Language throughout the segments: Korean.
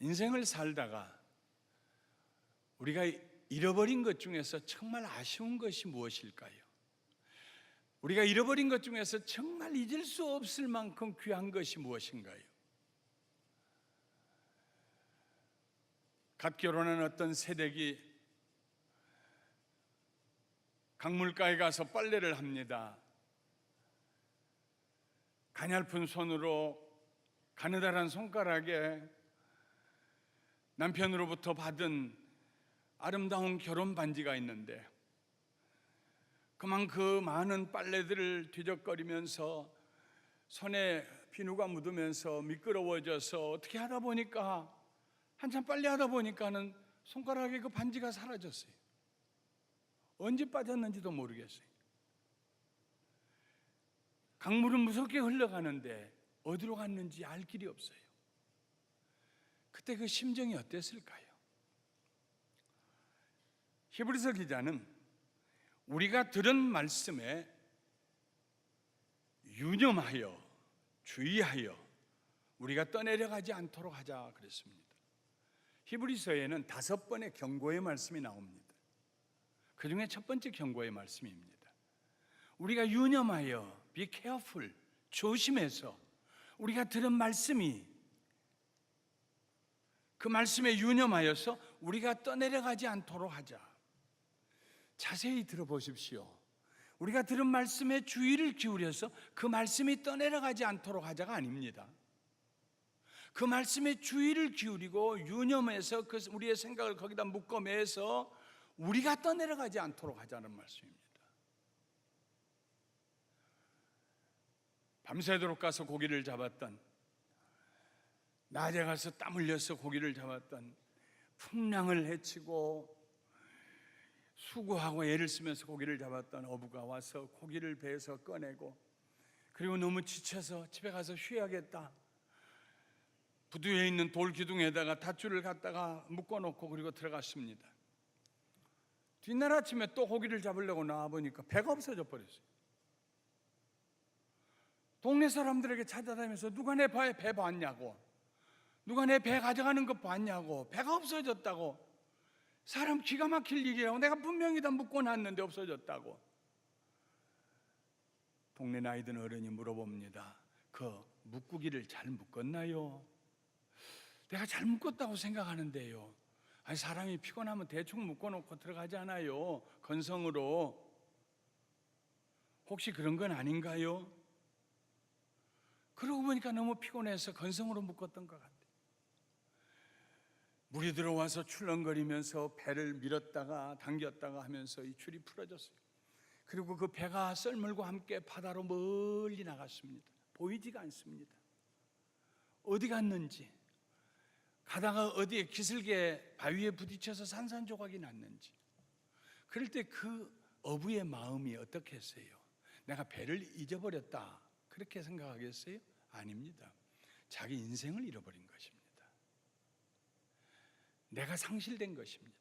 인생을 살다가 우리가 잃어버린 것 중에서 정말 아쉬운 것이 무엇일까요? 우리가 잃어버린 것 중에서 정말 잊을 수 없을 만큼 귀한 것이 무엇인가요? 갓 결혼한 어떤 새댁이 강물가에 가서 빨래를 합니다. 가냘픈 손으로 가느다란 손가락에 남편으로부터 받은 아름다운 결혼 반지가 있는데 그만 그 많은 빨래들을 뒤적거리면서 손에 비누가 묻으면서 미끄러워져서 어떻게 하다 보니까 한참 빨래하다 보니까는 손가락에 그 반지가 사라졌어요. 언제 빠졌는지도 모르겠어요. 강물은 무섭게 흘러가는데 어디로 갔는지 알 길이 없어요. 그때 그 심정이 어땠을까요? 히브리서 기자는 우리가 들은 말씀에 유념하여 주의하여 우리가 떠내려가지 않도록 하자 그랬습니다. 히브리서에는 5번의 경고의 말씀이 나옵니다. 그 중에 첫 번째 경고의 말씀입니다. 우리가 유념하여 be careful, 조심해서 우리가 들은 말씀이 그 말씀에 유념하여서 우리가 떠내려가지 않도록 하자. 자세히 들어보십시오. 우리가 들은 말씀에 주의를 기울여서 그 말씀이 떠내려가지 않도록 하자가 아닙니다. 그 말씀에 주의를 기울이고 유념해서 우리의 생각을 거기다 묶어매서 우리가 떠내려가지 않도록 하자는 말씀입니다. 밤새도록 가서 고기를 잡았던, 낮에 가서 땀 흘려서 고기를 잡았던, 풍랑을 헤치고 수고하고 애를 쓰면서 고기를 잡았던 어부가 와서 고기를 배에서 꺼내고 그리고 너무 지쳐서 집에 가서 쉬어야겠다. 부두에 있는 돌 기둥에다가 닷줄을 갖다가 묶어놓고 그리고 들어갔습니다. 뒷날 아침에 또 고기를 잡으려고 나와보니까 배가 없어져 버렸어요. 동네 사람들에게 찾아다니면서 누가 내 배 봤냐고, 누가 내 배 가져가는 거 봤냐고, 배가 없어졌다고. 사람 기가 막힐 일이라고, 내가 분명히 다 묶어놨는데 없어졌다고. 동네 나이 든 어른이 물어봅니다. 그 묶기를 잘 묶었나요? 내가 잘 묶었다고 생각하는데요. 아니, 사람이 피곤하면 대충 묶어놓고 들어가잖아요, 건성으로. 혹시 그런 건 아닌가요? 그러고 보니까 너무 피곤해서 건성으로 묶었던 것 같아요. 물이 들어와서 출렁거리면서 배를 밀었다가 당겼다가 하면서 이 줄이 풀어졌어요. 그리고 그 배가 썰물과 함께 바다로 멀리 나갔습니다. 보이지가 않습니다. 어디 갔는지, 가다가 어디에 기슭에 바위에 부딪혀서 산산조각이 났는지. 그럴 때 그 어부의 마음이 어떻게 했어요? 내가 배를 잊어버렸다, 그렇게 생각하겠어요? 아닙니다. 자기 인생을 잃어버린 것입니다. 내가 상실된 것입니다.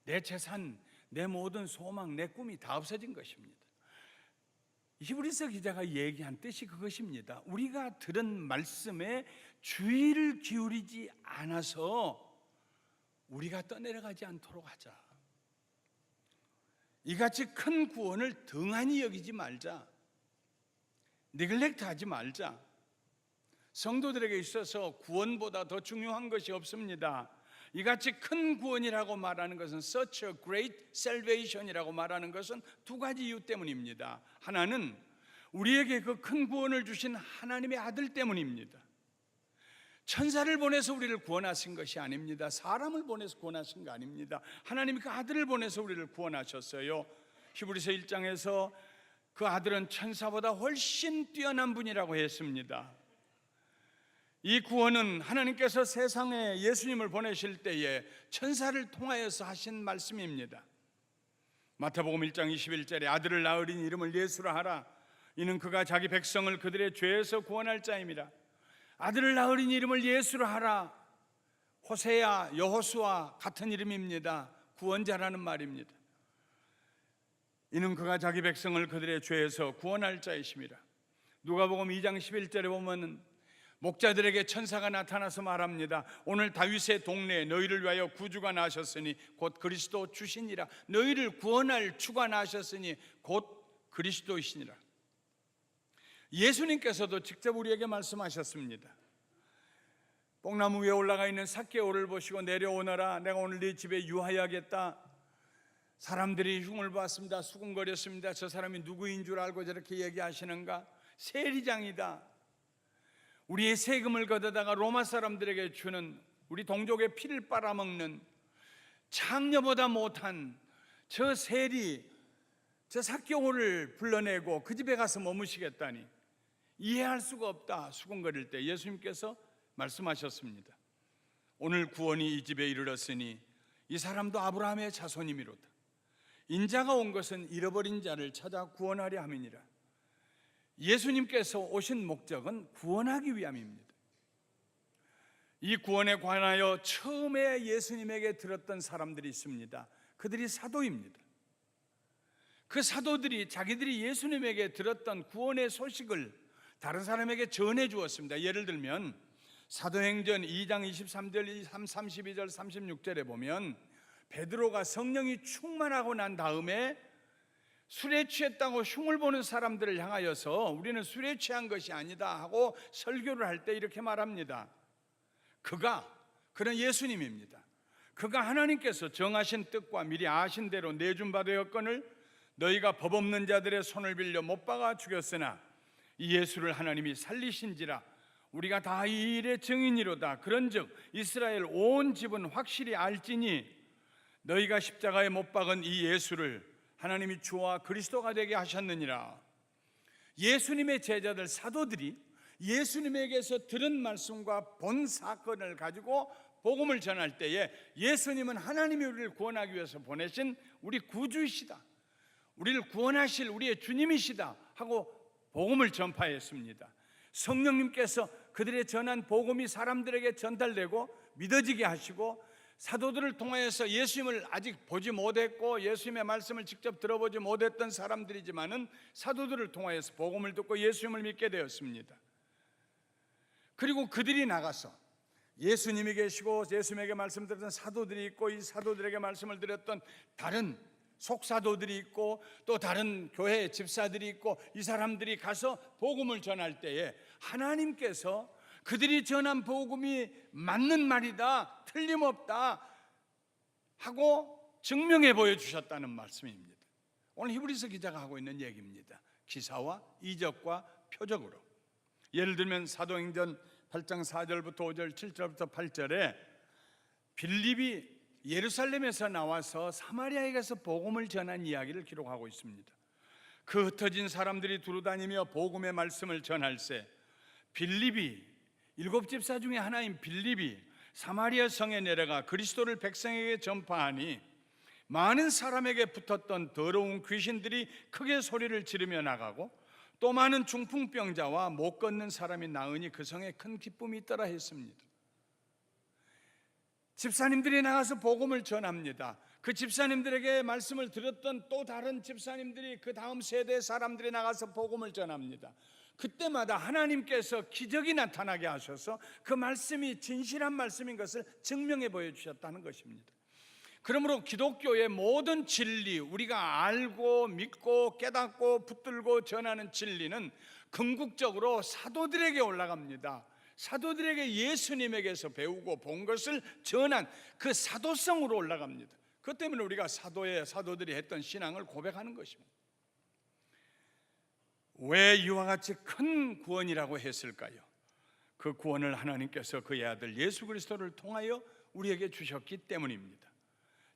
내 재산, 내 모든 소망, 내 꿈이 다 없어진 것입니다. 히브리서 기자가 얘기한 뜻이 그것입니다. 우리가 들은 말씀에 주의를 기울이지 않아서 우리가 떠내려가지 않도록 하자. 이같이 큰 구원을 등한히 여기지 말자. 네글렉트하지 말자. 성도들에게 있어서 구원보다 더 중요한 것이 없습니다. 이같이 큰 구원이라고 말하는 것은 such a great salvation이라고 말하는 것은 두 가지 이유 때문입니다. 하나는 우리에게 그 큰 구원을 주신 하나님의 아들 때문입니다. 천사를 보내서 우리를 구원하신 것이 아닙니다. 사람을 보내서 구원하신 거 아닙니다. 하나님이 그 아들을 보내서 우리를 구원하셨어요. 히브리서 1장에서 그 아들은 천사보다 훨씬 뛰어난 분이라고 했습니다. 이 구원은 하나님께서 세상에 예수님을 보내실 때에 천사를 통하여서 하신 말씀입니다. 마태복음 1장 21절에 아들을 낳으리니 이름을 예수라 하라. 이는 그가 자기 백성을 그들의 죄에서 구원할 자임이라. 아들을 낳으리니 이름을 예수라 하라. 호세야, 여호수아 같은 이름입니다. 구원자라는 말입니다. 이는 그가 자기 백성을 그들의 죄에서 구원할 자이심이라. 누가복음 2장 11절에 보면 목자들에게 천사가 나타나서 말합니다. 오늘 다윗의 동네에 너희를 위하여 구주가 나셨으니 곧 그리스도 주시니라. 너희를 구원할 주가 나셨으니 곧 그리스도이시니라. 예수님께서도 직접 우리에게 말씀하셨습니다. 뽕나무 위에 올라가 있는 삭개오를 보시고 내려오너라. 내가 오늘 네 집에 유하여야겠다. 사람들이 흉을 보았습니다. 수군거렸습니다. 저 사람이 누구인 줄 알고 저렇게 얘기하시는가? 세리장이다. 우리의 세금을 걷어다가 로마 사람들에게 주는, 우리 동족의 피를 빨아먹는 창녀보다 못한 저 세리, 저 삭개오를 불러내고 그 집에 가서 머무시겠다니 이해할 수가 없다. 수군거릴 때 예수님께서 말씀하셨습니다. 오늘 구원이 이 집에 이르렀으니 이 사람도 아브라함의 자손이미로다. 인자가 온 것은 잃어버린 자를 찾아 구원하려 함이니라. 예수님께서 오신 목적은 구원하기 위함입니다. 이 구원에 관하여 처음에 예수님에게 들었던 사람들이 있습니다. 그들이 사도입니다. 그 사도들이 자기들이 예수님에게 들었던 구원의 소식을 다른 사람에게 전해 주었습니다. 예를 들면 사도행전 2장 23절, 32절, 36절에 보면 베드로가 성령이 충만하고 난 다음에 술에 취했다고 흉을 보는 사람들을 향하여서 우리는 술에 취한 것이 아니다 하고 설교를 할 때 이렇게 말합니다. 그는 예수님입니다. 그가 하나님께서 정하신 뜻과 미리 아신 대로 내준 바 되었거늘 너희가 법 없는 자들의 손을 빌려 못 박아 죽였으나 이 예수를 하나님이 살리신지라. 우리가 다 이 일의 증인이로다. 그런즉 이스라엘 온 집은 확실히 알지니 너희가 십자가에 못 박은 이 예수를 하나님이 주와 그리스도가 되게 하셨느니라. 예수님의 제자들 사도들이 예수님에게서 들은 말씀과 본 사건을 가지고 복음을 전할 때에 예수님은 하나님이 우리를 구원하기 위해서 보내신 우리 구주이시다, 우리를 구원하실 우리의 주님이시다 하고 복음을 전파했습니다. 성령님께서 그들의 전한 복음이 사람들에게 전달되고 믿어지게 하시고 사도들을 통하여서 예수님을 아직 보지 못했고 예수님의 말씀을 직접 들어보지 못했던 사람들이지만은 사도들을 통하여서 복음을 듣고 예수님을 믿게 되었습니다. 그리고 그들이 나가서 예수님이 계시고 예수님에게 말씀드렸던 사도들이 있고 이 사도들에게 말씀을 드렸던 다른 속사도들이 있고 또 다른 교회 집사들이 있고 이 사람들이 가서 복음을 전할 때에 하나님께서 그들이 전한 복음이 맞는 말이다, 틀림없다 하고 증명해 보여주셨다는 말씀입니다. 오늘 히브리서 기자가 하고 있는 얘기입니다. 기사와 이적과 표적으로. 예를 들면 사도행전 8장 4절부터 5절, 7절부터 8절에 빌립이 예루살렘에서 나와서 사마리아에 가서 복음을 전한 이야기를 기록하고 있습니다. 그 흩어진 사람들이 두루다니며 복음의 말씀을 전할세 빌립이, 7집사 중에 하나인 빌립이 사마리아 성에 내려가 그리스도를 백성에게 전파하니 많은 사람에게 붙었던 더러운 귀신들이 크게 소리를 지르며 나가고 또 많은 중풍병자와 못 걷는 사람이 나으니 그 성에 큰 기쁨이 있더라 했습니다. 집사님들이 나가서 복음을 전합니다. 그 집사님들에게 말씀을 들었던 또 다른 집사님들이 그 다음 세대 사람들이 나가서 복음을 전합니다. 그때마다 하나님께서 기적이 나타나게 하셔서 그 말씀이 진실한 말씀인 것을 증명해 보여주셨다는 것입니다. 그러므로 기독교의 모든 진리, 우리가 알고 믿고 깨닫고 붙들고 전하는 진리는 궁극적으로 사도들에게 올라갑니다. 사도들에게 예수님에게서 배우고 본 것을 전한 그 사도성으로 올라갑니다. 그것 때문에 우리가 사도들이 했던 신앙을 고백하는 것입니다. 왜 이와 같이 큰 구원이라고 했을까요? 그 구원을 하나님께서 그의 아들 예수 그리스도를 통하여 우리에게 주셨기 때문입니다.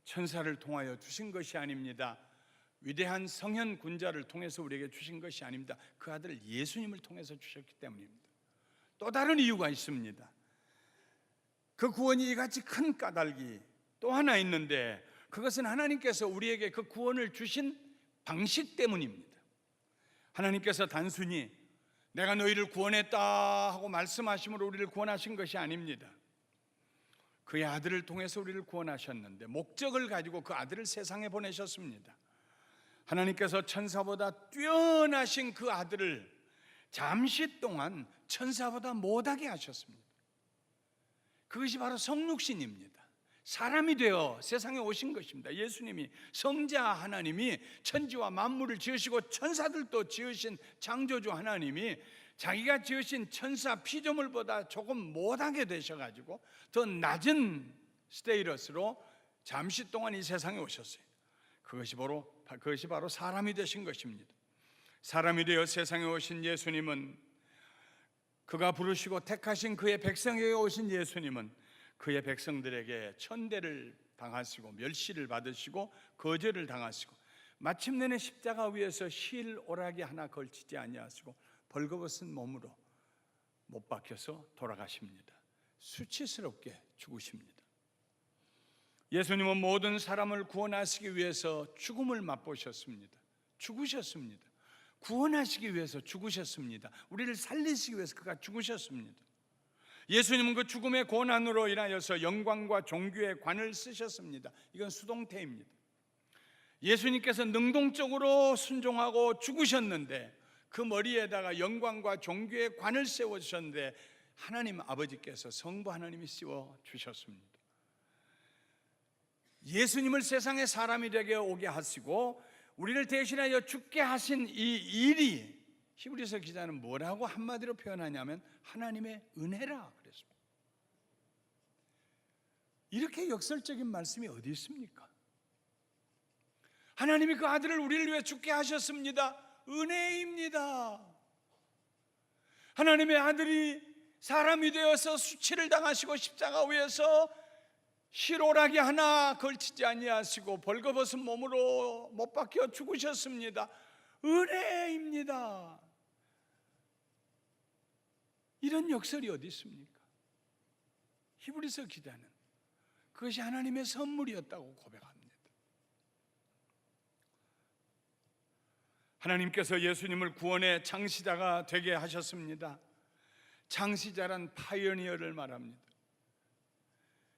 천사를 통하여 주신 것이 아닙니다. 위대한 성현 군자를 통해서 우리에게 주신 것이 아닙니다. 그 아들 예수님을 통해서 주셨기 때문입니다. 또 다른 이유가 있습니다. 그 구원이 이같이 큰 까닭이 또 하나 있는데 그것은 하나님께서 우리에게 그 구원을 주신 방식 때문입니다. 하나님께서 단순히 내가 너희를 구원했다 하고 말씀하심으로 우리를 구원하신 것이 아닙니다. 그의 아들을 통해서 우리를 구원하셨는데 목적을 가지고 그 아들을 세상에 보내셨습니다. 하나님께서 천사보다 뛰어나신 그 아들을 잠시 동안 천사보다 못하게 하셨습니다. 그것이 바로 성육신입니다. 사람이 되어 세상에 오신 것입니다. 예수님이, 성자 하나님이, 천지와 만물을 지으시고 천사들도 지으신 창조주 하나님이 자기가 지으신 천사 피조물보다 조금 못하게 되셔가지고 더 낮은 스테이러스로 잠시 동안 이 세상에 오셨어요. 그것이 바로 사람이 되신 것입니다. 사람이 되어 세상에 오신 예수님은, 그가 부르시고 택하신 그의 백성에게 오신 예수님은 그의 백성들에게 천대를 당하시고 멸시를 받으시고 거절을 당하시고 마침내는 십자가 위에서 실오라기 하나 걸치지 아니하시고 벌거벗은 몸으로 못 박혀서 돌아가십니다. 수치스럽게 죽으십니다. 예수님은 모든 사람을 구원하시기 위해서 죽음을 맛보셨습니다. 죽으셨습니다. 구원하시기 위해서 죽으셨습니다. 우리를 살리시기 위해서 그가 죽으셨습니다. 예수님은 그 죽음의 고난으로 인하여서 영광과 존귀의 관을 쓰셨습니다. 이건 수동태입니다. 예수님께서 능동적으로 순종하고 죽으셨는데 그 머리에다가 영광과 존귀의 관을 세워주셨는데 하나님 아버지께서, 성부 하나님이 씌워주셨습니다. 예수님을 세상에 사람이 되게 오게 하시고 우리를 대신하여 죽게 하신 이 일이, 히브리서 기자는 뭐라고 한마디로 표현하냐면 하나님의 은혜라 그랬습니다. 이렇게 역설적인 말씀이 어디 있습니까? 하나님이 그 아들을 우리를 위해 죽게 하셨습니다. 은혜입니다. 하나님의 아들이 사람이 되어서 수치를 당하시고 십자가 위에서 실오라기 하나 걸치지 아니하시고 벌거벗은 몸으로 못 박혀 죽으셨습니다. 은혜입니다. 이런 역설이 어디 있습니까? 히브리서 기자는 그것이 하나님의 선물이었다고 고백합니다. 하나님께서 예수님을 구원의 창시자가 되게 하셨습니다. 창시자란 파이어니어를 말합니다.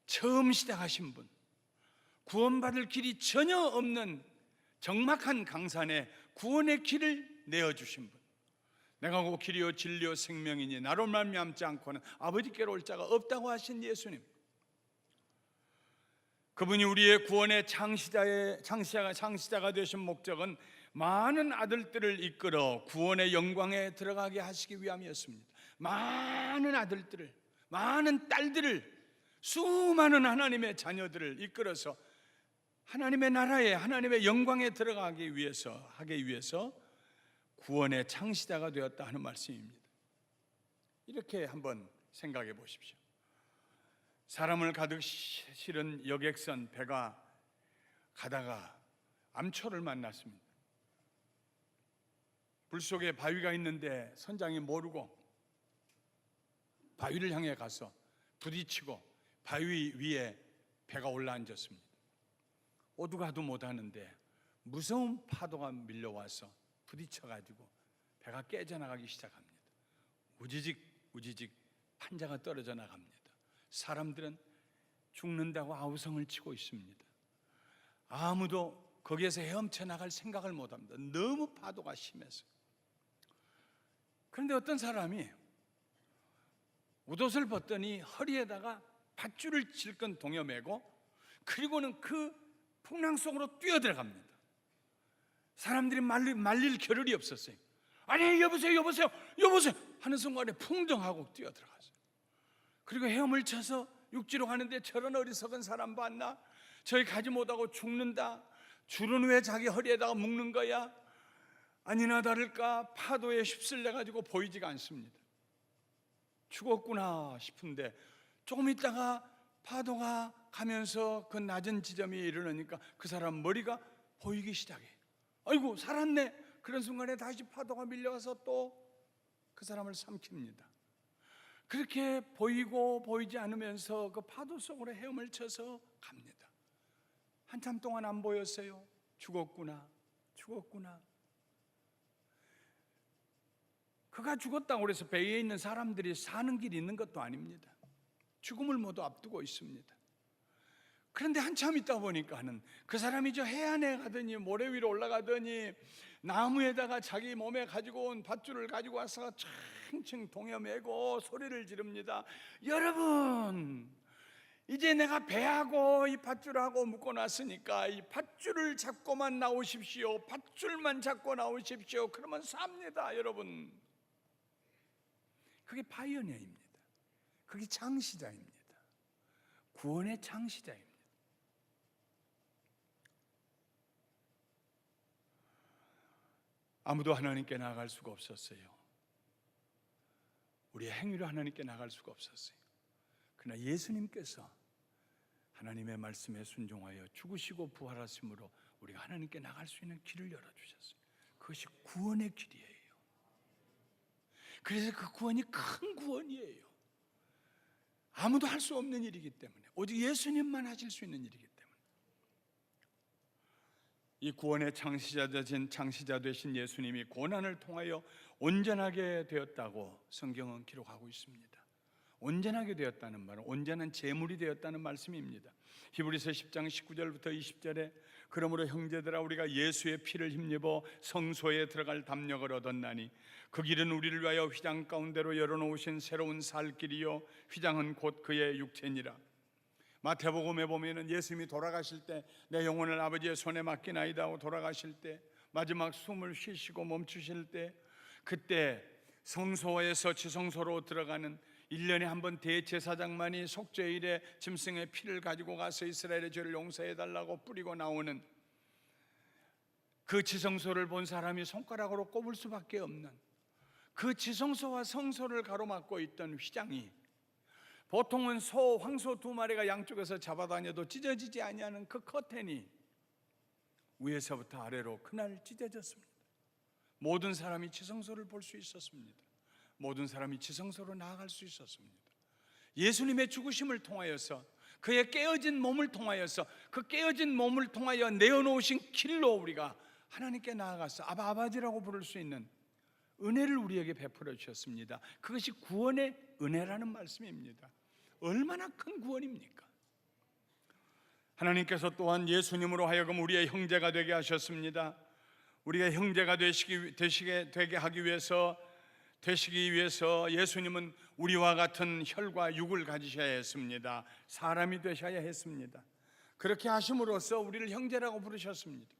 처음 시작하신 분, 구원받을 길이 전혀 없는 적막한 강산에 구원의 길을 내어주신 분, 내가 곧 길이요 진리요 생명이니 나로 말미암지 않고는 아버지께로 올 자가 없다고 하신 예수님, 그분이 우리의 구원의 창시자가 되신 목적은 많은 아들들을 이끌어 구원의 영광에 들어가게 하시기 위함이었습니다. 많은 아들들을, 많은 딸들을, 수많은 하나님의 자녀들을 이끌어서 하나님의 나라에, 하나님의 영광에 들어가기 위해서, 하기 위해서 구원의 창시자가 되었다 하는 말씀입니다. 이렇게 한번 생각해 보십시오. 사람을 가득 실은 여객선 배가 가다가 암초를 만났습니다. 불 속에 바위가 있는데 선장이 모르고 바위를 향해 가서 부딪히고 바위 위에 배가 올라앉았습니다. 오두가도 못하는데 무서운 파도가 밀려와서 부딪혀가지고 배가 깨져나가기 시작합니다. 우지직 판자가 떨어져 나갑니다. 사람들은 죽는다고 아우성을 치고 있습니다. 아무도 거기에서 헤엄쳐 나갈 생각을 못합니다. 너무 파도가 심해서. 그런데 어떤 사람이 웃옷을 벗더니 허리에다가 밧줄을 질끈 동여매고 그리고는 그 풍랑 속으로 뛰어들어갑니다. 사람들이 말릴 겨를이 없었어요. 아니 여보세요 하는 순간에 풍덩하고 뛰어들어갔어요. 그리고 헤엄을 쳐서 육지로 가는데 저런 어리석은 사람 봤나? 저기 가지 못하고 죽는다. 줄은 왜 자기 허리에다가 묶는 거야? 아니나 다를까 파도에 휩쓸려 가지고 보이지가 않습니다. 죽었구나 싶은데 조금 있다가 파도가 가면서 그 낮은 지점에 이르니까 그 사람 머리가 보이기 시작해. 아이고 살았네. 그런 순간에 다시 파도가 밀려와서 또 그 사람을 삼킵니다. 그렇게 보이고 보이지 않으면서 그 파도 속으로 헤엄을 쳐서 갑니다. 한참 동안 안 보였어요. 죽었구나. 그가 죽었다고 해서 배에 있는 사람들이 사는 길이 있는 것도 아닙니다. 죽음을 모두 앞두고 있습니다. 그런데 한참 있다 보니까는 그 사람이 저 해안에 가더니 모래 위로 올라가더니 나무에다가 자기 몸에 가지고 온 밧줄을 가지고 와서 층층 동여매고 소리를 지릅니다. 여러분, 이제 내가 배하고 이 밧줄하고 묶어 놨으니까 이 밧줄을 잡고만 나오십시오. 밧줄만 잡고 나오십시오. 그러면 삽니다, 여러분. 그게 파이어니어입니다. 그게 창시자입니다. 구원의 창시자입니다. 아무도 하나님께 나아갈 수가 없었어요. 우리의 행위로 하나님께 나아갈 수가 없었어요. 그러나 예수님께서 하나님의 말씀에 순종하여 죽으시고 부활하심으로 우리가 하나님께 나갈 수 있는 길을 열어주셨어요. 그것이 구원의 길이에요. 그래서 그 구원이 큰 구원이에요. 아무도 할 수 없는 일이기 때문에, 오직 예수님만 하실 수 있는 일이기 때문에, 이 구원의 창시자 되신 예수님이 고난을 통하여 온전하게 되었다고 성경은 기록하고 있습니다. 온전하게 되었다는 말은 온전한 제물이 되었다는 말씀입니다. 히브리서 10장 19절부터 20절에 그러므로 형제들아 우리가 예수의 피를 힘입어 성소에 들어갈 담력을 얻었나니 그 길은 우리를 위하여 휘장 가운데로 열어놓으신 새로운 살 길이요 휘장은 곧 그의 육체니라. 마태복음에 보면은 예수님이 돌아가실 때 내 영혼을 아버지의 손에 맡기나이다 하고 돌아가실 때 마지막 숨을 쉬시고 멈추실 때, 그때 성소에서 지성소로 들어가는 1년에 한 번 대제사장만이 속죄일에 짐승의 피를 가지고 가서 이스라엘의 죄를 용서해달라고 뿌리고 나오는 그 지성소를 본 사람이 손가락으로 꼽을 수밖에 없는 그 지성소와 성소를 가로막고 있던 휘장이, 보통은 소, 황소 2마리가 양쪽에서 잡아다녀도 찢어지지 아니하는 그 커튼이 위에서부터 아래로 그날 찢어졌습니다. 모든 사람이 지성소를 볼 수 있었습니다. 모든 사람이 지성소로 나아갈 수 있었습니다. 예수님의 죽으심을 통하여서, 그의 깨어진 몸을 통하여서, 그 깨어진 몸을 통하여 내어놓으신 길로 우리가 하나님께 나아가서 아버지라고 부를 수 있는 은혜를 우리에게 베풀어 주셨습니다. 그것이 구원의 은혜라는 말씀입니다. 얼마나 큰 구원입니까? 하나님께서 또한 예수님으로 하여금 우리의 형제가 되게 하셨습니다. 우리가 형제가 되게 하기 위해서 예수님은 우리와 같은 혈과 육을 가지셔야 했습니다. 사람이 되셔야 했습니다. 그렇게 하심으로써 우리를 형제라고 부르셨습니다.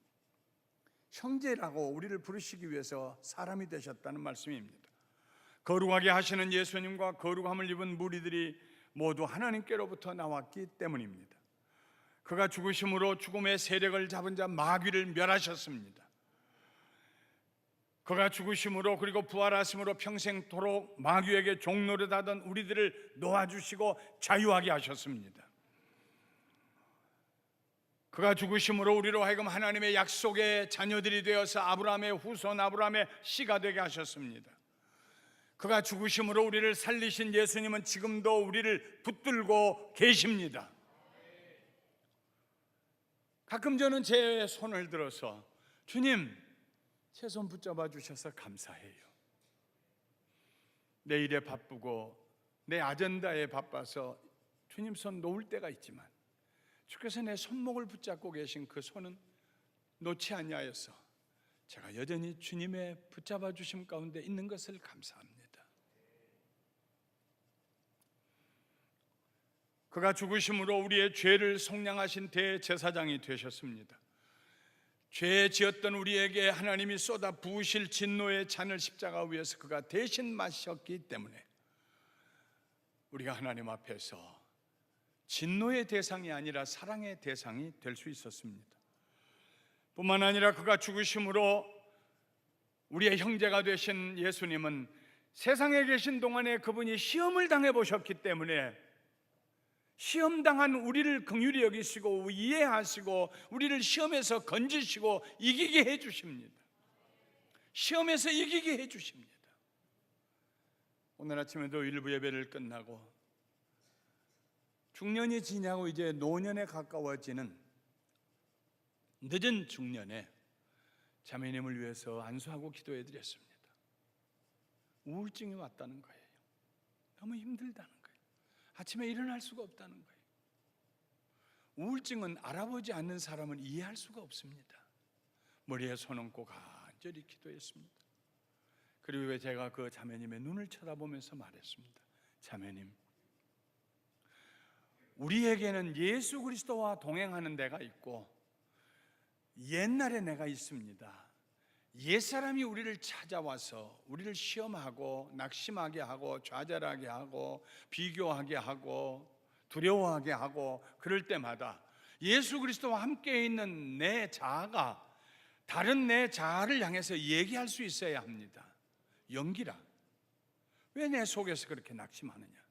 형제라고 우리를 부르시기 위해서 사람이 되셨다는 말씀입니다. 거룩하게 하시는 예수님과 거룩함을 입은 무리들이 모두 하나님께로부터 나왔기 때문입니다. 그가 죽으심으로 죽음의 세력을 잡은 자 마귀를 멸하셨습니다. 그가 죽으심으로 그리고 부활하심으로 평생토록 마귀에게 종노릇하던 우리들을 놓아주시고 자유하게 하셨습니다. 그가 죽으심으로 우리로 하여금 하나님의 약속의 자녀들이 되어서 아브라함의 후손, 아브라함의 씨가 되게 하셨습니다. 그가 죽으심으로 우리를 살리신 예수님은 지금도 우리를 붙들고 계십니다. 가끔 저는 제 손을 들어서 주님, 제 손 붙잡아 주셔서 감사해요. 내 일에 바쁘고 내 아젠다에 바빠서 주님 손 놓을 때가 있지만 주께서 내 손목을 붙잡고 계신 그 손은 놓지 아니하여서 제가 여전히 주님의 붙잡아 주심 가운데 있는 것을 감사합니다. 그가 죽으심으로 우리의 죄를 속량하신 대제사장이 되셨습니다. 죄 지었던 우리에게 하나님이 쏟아 부으실 진노의 잔을 십자가 위에서 그가 대신 마셨기 때문에 우리가 하나님 앞에서 진노의 대상이 아니라 사랑의 대상이 될 수 있었습니다. 뿐만 아니라 그가 죽으심으로 우리의 형제가 되신 예수님은 세상에 계신 동안에 그분이 시험을 당해 보셨기 때문에 시험당한 우리를 긍휼히 여기시고 이해하시고 우리를 시험에서 건지시고 이기게 해주십니다. 시험에서 이기게 해주십니다. 오늘 아침에도 일부 예배를 끝나고 중년이 지나고 이제 노년에 가까워지는 늦은 중년에 자매님을 위해서 안수하고 기도해 드렸습니다. 우울증이 왔다는 거예요. 너무 힘들다는 거예요. 아침에 일어날 수가 없다는 거예요. 우울증은 알아보지 않는 사람은 이해할 수가 없습니다. 머리에 손 얹고 간절히 간절히 기도했습니다. 그리고 왜 제가 그 자매님의 눈을 쳐다보면서 말했습니다. 자매님, 우리에게는 예수 그리스도와 동행하는 데가 있고 옛날에 내가 있습니다. 옛사람이 우리를 찾아와서 우리를 시험하고 낙심하게 하고 좌절하게 하고 비교하게 하고 두려워하게 하고 그럴 때마다 예수 그리스도와 함께 있는 내 자아가 다른 내 자아를 향해서 얘기할 수 있어야 합니다. 연기라, 왜 내 속에서 그렇게 낙심하느냐?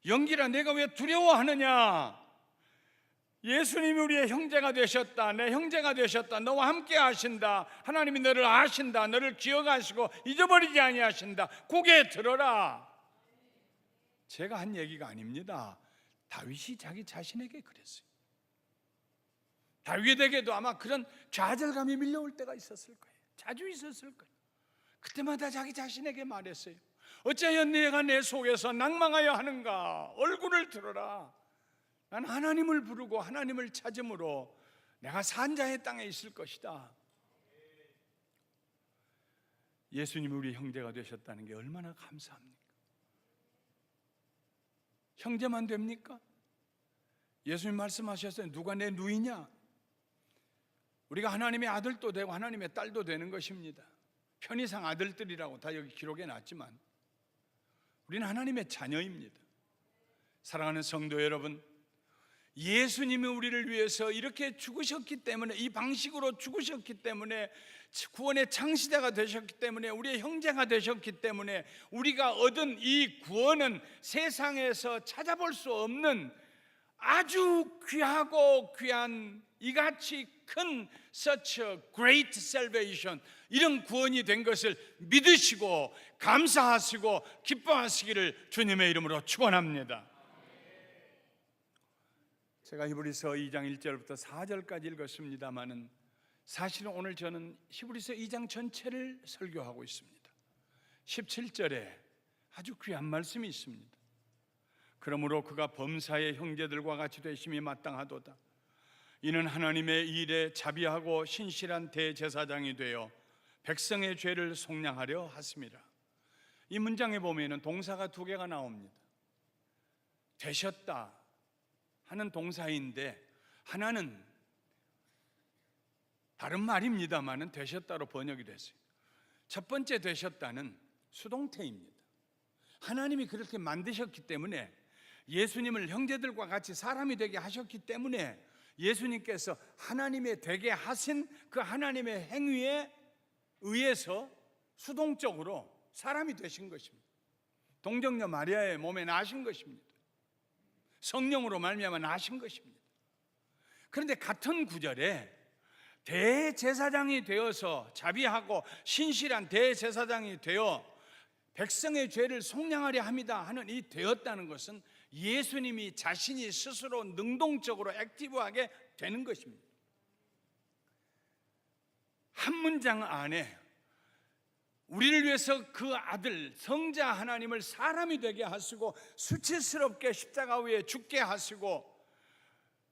연기라, 내가 왜 두려워하느냐? 예수님이 우리의 형제가 되셨다. 내 형제가 되셨다. 너와 함께 하신다. 하나님이 너를 아신다. 너를 기억하시고 잊어버리지 아니하신다. 고개 들어라. 제가 한 얘기가 아닙니다. 다윗이 자기 자신에게 그랬어요. 다윗에게도 아마 그런 좌절감이 밀려올 때가 있었을 거예요. 자주 있었을 거예요. 그때마다 자기 자신에게 말했어요. 어찌하여 내가 내 속에서 낭망하여 하는가? 얼굴을 들어라. 난 하나님을 부르고 하나님을 찾음으로 내가 산자의 땅에 있을 것이다. 예수님이 우리 형제가 되셨다는 게 얼마나 감사합니까? 형제만 됩니까? 예수님 말씀하셨어요. 누가 내 누이냐? 우리가 하나님의 아들도 되고 하나님의 딸도 되는 것입니다. 편의상 아들들이라고 다 여기 기록해 놨지만 우리는 하나님의 자녀입니다. 사랑하는 성도 여러분, 예수님이 우리를 위해서 이렇게 죽으셨기 때문에, 이 방식으로 죽으셨기 때문에, 구원의 창시자가 되셨기 때문에, 우리의 형제가 되셨기 때문에 우리가 얻은 이 구원은 세상에서 찾아볼 수 없는 아주 귀하고 귀한, 이같이 큰 such a great salvation, 이런 구원이 된 것을 믿으시고 감사하시고 기뻐하시기를 주님의 이름으로 축원합니다. 제가 히브리서 2장 1절부터 4절까지 읽었습니다마는 사실은 오늘 저는 히브리서 2장 전체를 설교하고 있습니다. 17절에 아주 귀한 말씀이 있습니다. 그러므로 그가 범사의 형제들과 같이 되심이 마땅하도다. 이는 하나님의 일에 자비하고 신실한 대제사장이 되어 백성의 죄를 속량하려 하심이라. 이 문장에 보면 동사가 두 개가 나옵니다. 되셨다 하는 동사인데 하나는 다른 말입니다만은 되셨다로 번역이 됐어요. 첫 번째 되셨다는 수동태입니다. 하나님이 그렇게 만드셨기 때문에, 예수님을 형제들과 같이 사람이 되게 하셨기 때문에 예수님께서 하나님의 되게 하신 그 하나님의 행위에 의해서 수동적으로 사람이 되신 것입니다. 동정녀 마리아의 몸에 나신 것입니다. 성령으로 말미암아 나신 것입니다. 그런데 같은 구절에 대제사장이 되어서 자비하고 신실한 대제사장이 되어 백성의 죄를 속량하려 합니다 하는 이 되었다는 것은 예수님이 자신이 스스로 능동적으로 액티브하게 되는 것입니다. 한 문장 안에 우리를 위해서 그 아들 성자 하나님을 사람이 되게 하시고 수치스럽게 십자가 위에 죽게 하시고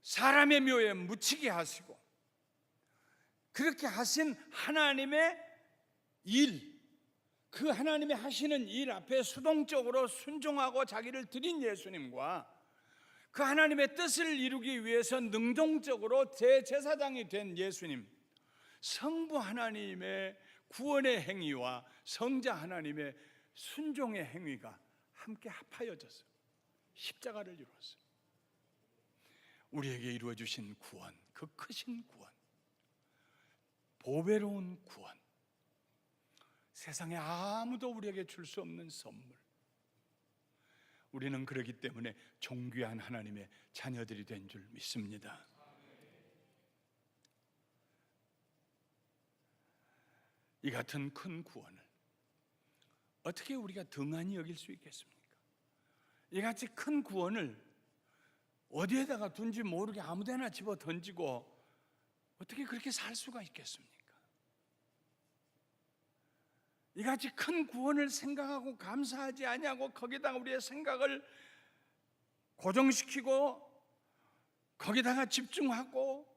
사람의 묘에 묻히게 하시고 그렇게 하신 하나님의 일, 그 하나님이 하시는 일 앞에 수동적으로 순종하고 자기를 드린 예수님과 그 하나님의 뜻을 이루기 위해서 능동적으로 제사장이 된 예수님, 성부 하나님의 구원의 행위와 성자 하나님의 순종의 행위가 함께 합하여져서 십자가를 이루었어요. 우리에게 이루어 주신 구원, 그 크신 구원, 보배로운 구원, 세상에 아무도 우리에게 줄 수 없는 선물. 우리는 그렇기 때문에 존귀한 하나님의 자녀들이 된 줄 믿습니다. 이 같은 큰 구원을 어떻게 우리가 등한히 여길 수 있겠습니까? 이같이 큰 구원을 어디에다가 둔지 모르게 아무데나 집어 던지고 어떻게 그렇게 살 수가 있겠습니까? 이같이 큰 구원을 생각하고 감사하지 아니하고 거기다가 우리의 생각을 고정시키고 거기다가 집중하고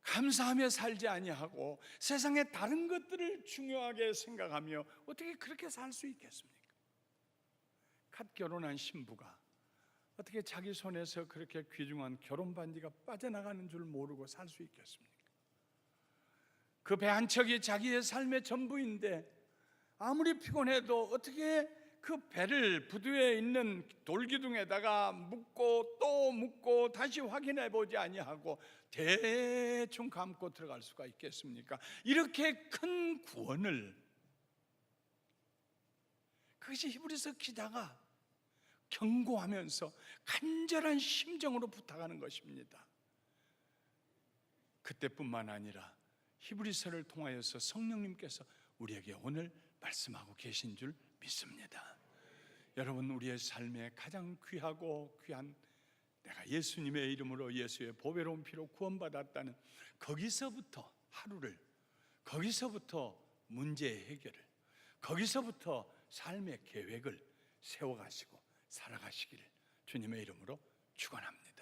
감사하며 살지 아니하고 세상의 다른 것들을 중요하게 생각하며 어떻게 그렇게 살 수 있겠습니까? 갓 결혼한 신부가 어떻게 자기 손에서 그렇게 귀중한 결혼 반지가 빠져나가는 줄 모르고 살 수 있겠습니까? 그 배 한 척이 자기의 삶의 전부인데 아무리 피곤해도 어떻게 그 배를 부두에 있는 돌기둥에다가 묶고 또 묶고 다시 확인해 보지 아니하고 대충 감고 들어갈 수가 있겠습니까? 이렇게 큰 구원을, 그것이 히브리서 기자가 경고하면서 간절한 심정으로 부탁하는 것입니다. 그때뿐만 아니라 히브리서를 통하여서 성령님께서 우리에게 오늘 말씀하고 계신 줄 믿습니다. 여러분, 우리의 삶에 가장 귀하고 귀한, 내가 예수님의 이름으로 예수의 보배로운 피로 구원받았다는 거기서부터 하루를, 거기서부터 문제의 해결을, 거기서부터 삶의 계획을 세워가시고 살아가시기를 주님의 이름으로 축원합니다.